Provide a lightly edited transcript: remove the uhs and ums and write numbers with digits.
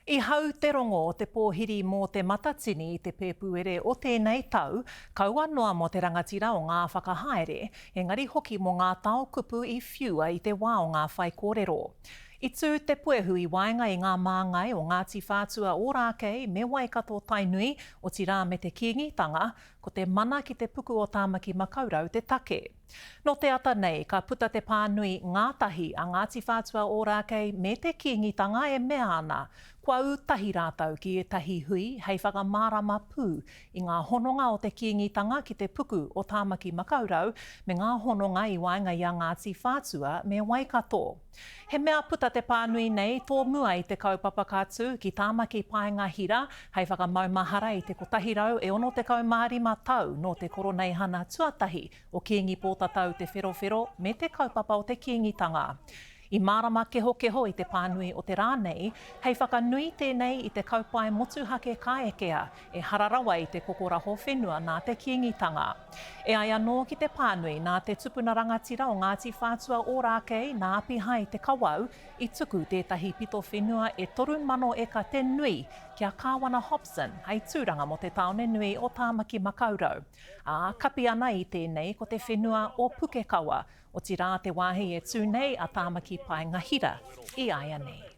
I hau te rongo o te pōhiri mō te matatini i te pēpuere o tēnei tau, kauanoa mo te rangatira o ngā whakahaere, engari hoki mo ngā tau kupu i whiua i te wā o ngā whai kōrero. I tū te puehu i waenga i ngā māngai o Ngāti Whātua Ōrākei me Waikato Tainui o tirā me te kīngitanga, ko te mana ki te puku o Tāmaki Makaurau te take. No te ata nei, ka puta te pānui ngātahi a Ngāti Whātua Ōrākei me te kīngitanga e mea ana, kua utahi rātau ki e tahi hui hei whakamārama pū i ngā hononga o te kīngitanga ki te puku o Tāmaki Makaurau me ngā hononga i waenga i a Ngāti Whātua me Waikato. He mea puta te pānui nei tō mua i te kaupapa kātū ki Tāmaki Paenga Hira hei whakamaumahara i te kotahirau e ono te kaumārima tau no te koroneihana tuatahi o Kīngi Pōtatau te wherowhero me te kaupapa o te kīngitanga. I mārama keho i te pānui o te rānei, hei whakanui tēnei i te kaupai motuhake kāekea e hararawa i te kokoraho whenua nā te kīngitanga. E ai anō ki te pānui nā te tupuna rangatira o Ngāti Whātua Ōrākei nā apihai te kawau i tuku tētahi pito whenua e 3 eka te nui kia Kāwana Hobson hei tūranga mo te taone nui o Tāmaki Makaurau. Kapi ana i tēnei ko te whenua o Pukekawa, o tirā te wāhi e tū nei a Tāmaki Paenga Hira i aia nei.